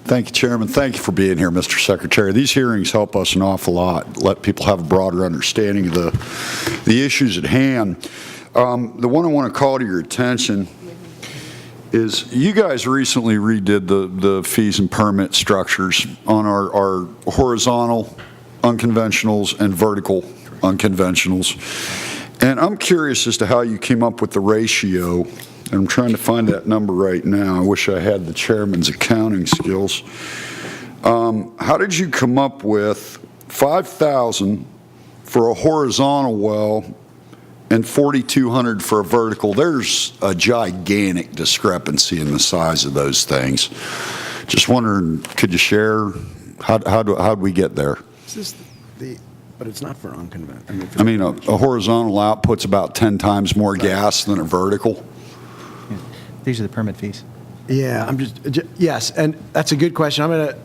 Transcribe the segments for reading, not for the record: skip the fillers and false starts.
Thank you, Chairman. Thank you for being here, Mr. Secretary. These hearings help us an awful lot, let people have a broader understanding of the issues at hand. The one I want to call to your attention is you guys recently redid the fees and permit structures on our horizontal unconventionals and vertical unconventionals. And I'm curious as to how you came up with the ratio. And I'm trying to find that number right now. I wish I had the chairman's accounting skills. How did you come up with $5,000 for a horizontal well and $4,200 for a vertical? There's a gigantic discrepancy in the size of those things. Just wondering, could you share how'd we get there? Is this but it's not for unconventional. A horizontal output's about 10 times more gas than a vertical. These are the permit fees. Yeah, yes, and that's a good question. I'm going to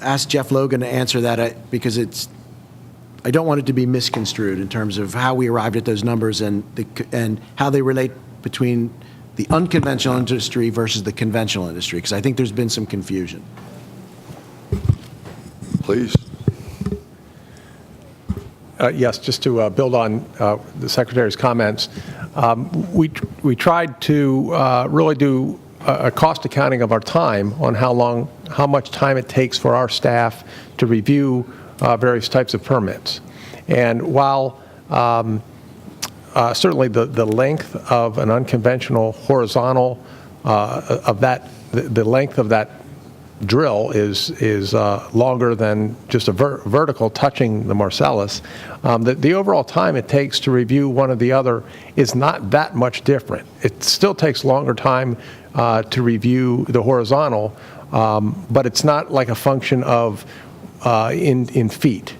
ask Jeff Logan to answer that because I don't want it to be misconstrued in terms of how we arrived at those numbers and how they relate between the unconventional industry versus the conventional industry, because I think there's been some confusion. Please. Yes, just to build on the Secretary's comments, we tried to really do a cost accounting of our time on how much time it takes for our staff to review various types of permits. And while certainly the length of an unconventional horizontal the length of that drill is longer than just a vertical touching the Marcellus. The overall time it takes to review one or the other is not that much different. It still takes longer time to review the horizontal, but it's not like a function of in feet,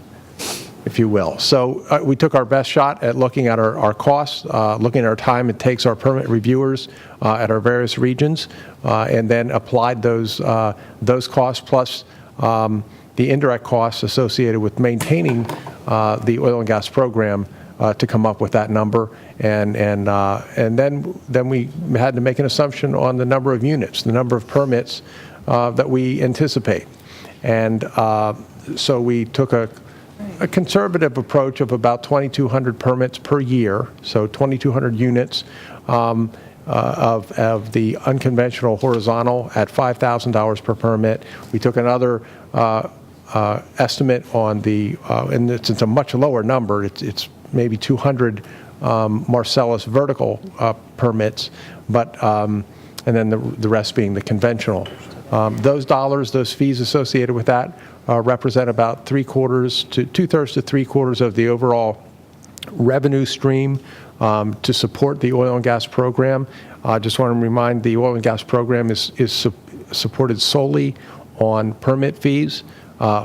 if you will. So we took our best shot at looking at our costs, looking at our time it takes our permit reviewers at our various regions, and then applied those costs plus the indirect costs associated with maintaining the oil and gas program to come up with that number. And then we had to make an assumption on the number of units, the number of permits that we anticipate. And so we took a conservative approach of about 2,200 permits per year, so 2,200 units of the unconventional horizontal at $5,000 per permit. We took another estimate on the, and it's a much lower number, it's maybe 200 Marcellus vertical permits, but and then the rest being the conventional. Those dollars, those fees associated with that represent about 2/3 to 3/4 of the overall revenue stream to support the oil and gas program. I just want to remind the oil and gas program is supported solely on permit fees,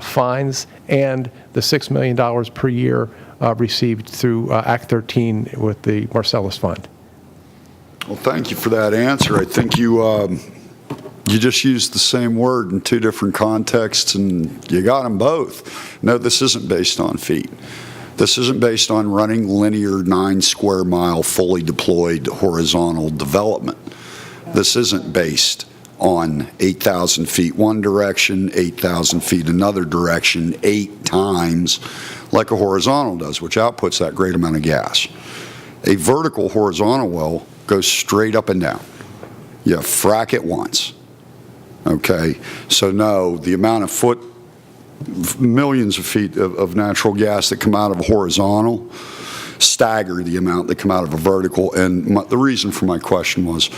fines, and the $6 million per year received through Act 13 with the Marcellus Fund. Well, thank you for that answer. I think you just used the same word in two different contexts, and you got them both. No, this isn't based on feet. This isn't based on running linear 9 square mile fully deployed horizontal development. This isn't based on 8,000 feet one direction, 8,000 feet another direction, 8 times like a horizontal does, which outputs that great amount of gas. A vertical horizontal well goes straight up and down. You frack it once. Okay, so no, the amount of millions of feet of natural gas that come out of a horizontal stagger the amount that come out of a vertical. And the reason for my question was,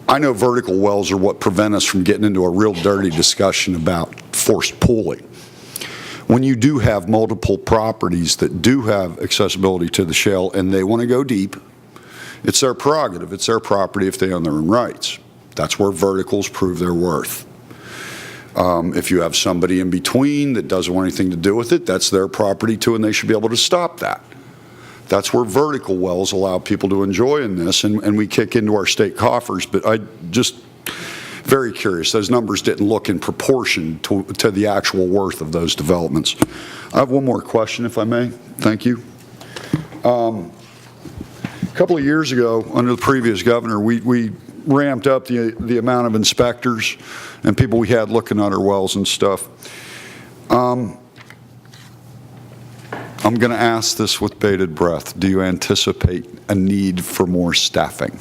I know vertical wells are what prevent us from getting into a real dirty discussion about forced pooling. When you do have multiple properties that do have accessibility to the shale and they want to go deep, it's their prerogative, it's their property if they own their own rights. That's where verticals prove their worth. If you have somebody in between that doesn't want anything to do with it, that's their property too, and they should be able to stop that. That's where vertical wells allow people to enjoy in this, and we kick into our state coffers. But I just very curious. Those numbers didn't look in proportion to the actual worth of those developments. I have one more question, if I may. Thank you. A couple of years ago, under the previous governor, we ramped up the amount of inspectors and people we had looking at our wells and stuff. I'm going to ask this with bated breath. Do you anticipate a need for more staffing?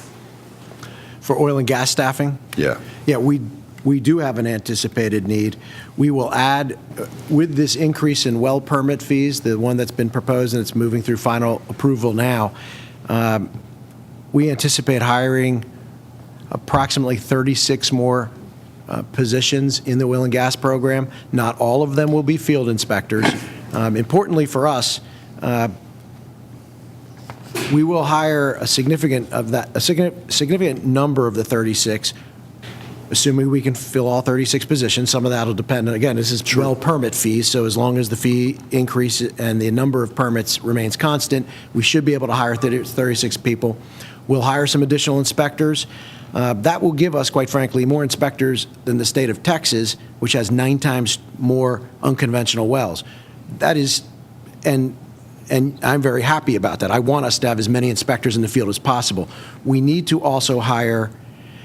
For oil and gas staffing? Yeah. Yeah, we do have an anticipated need. We will add, with this increase in well permit fees, the one that's been proposed and it's moving through final approval now, we anticipate hiring approximately 36 more positions in the oil and gas program. Not all of them will be field inspectors. Importantly for us, we will hire a significant number of the 36, assuming we can fill all 36 positions. Some of that will depend, and again, this is well permit fees, so as long as the fee increase and the number of permits remains constant, we should be able to hire 36 people. We'll hire some additional inspectors. That will give us, quite frankly, more inspectors than the state of Texas, which has 9 times more unconventional wells. That is, and I'm very happy about that. I want us to have as many inspectors in the field as possible. We need to also hire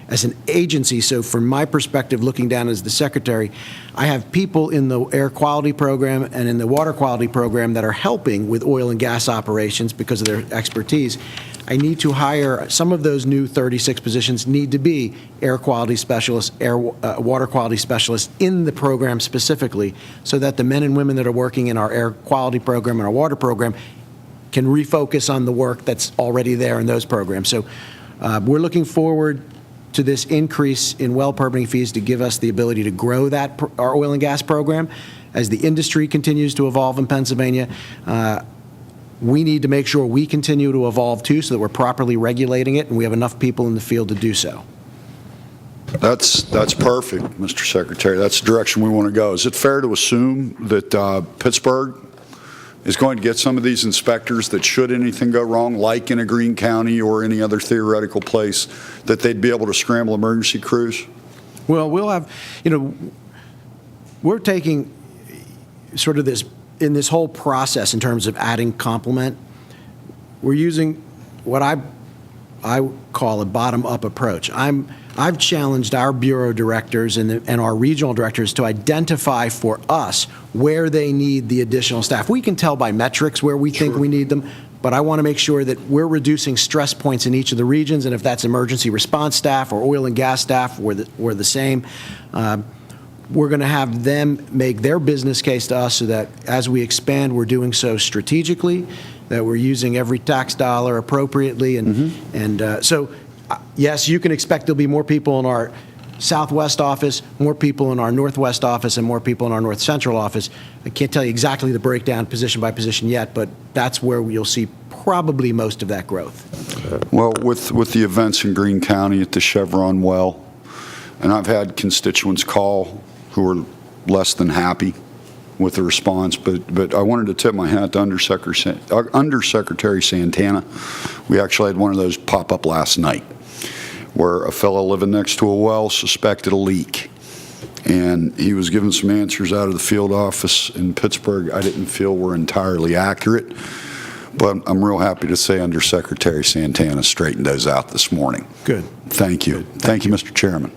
as an agency. So from my perspective, looking down as the secretary, I have people in the air quality program and in the water quality program that are helping with oil and gas operations because of their expertise. I need to hire, some of those new 36 positions need to be air quality specialists, water quality specialists in the program specifically, so that the men and women that are working in our air quality program and our water program can refocus on the work that's already there in those programs. So we're looking forward to this increase in well permitting fees to give us the ability to grow that our oil and gas program. As the industry continues to evolve in Pennsylvania, we need to make sure we continue to evolve too, so that we're properly regulating it and we have enough people in the field to do so. That's perfect, Mr. Secretary. That's the direction we want to go. Is it fair to assume that Pittsburgh is going to get some of these inspectors that, should anything go wrong, like in a Greene County or any other theoretical place, that they'd be able to scramble emergency crews? Well, we'll have, we're taking sort of this, in this whole process in terms of adding complement, we're using what I call a bottom-up approach. I've challenged our bureau directors and our regional directors to identify for us where they need the additional staff. We can tell by metrics where we think we need them, but I want to make sure that we're reducing stress points in each of the regions, and if that's emergency response staff or oil and gas staff, we're the same. We're going to have them make their business case to us so that as we expand, we're doing so strategically, that we're using every tax dollar appropriately. So, yes, you can expect there'll be more people in our Southwest office, more people in our Northwest office, and more people in our North Central office. I can't tell you exactly the breakdown position by position yet, but that's where you'll see probably most of that growth. Well, with the events in Greene County at the Chevron well, and I've had constituents call who are less than happy with the response, but I wanted to tip my hat to Undersecretary Santana. We actually had one of those pop up last night, where a fellow living next to a well suspected a leak, and he was given some answers out of the field office in Pittsburgh I didn't feel were entirely accurate, but I'm real happy to say Undersecretary Santana straightened those out this morning. Good. Thank you. Thank you, Mr. Chairman.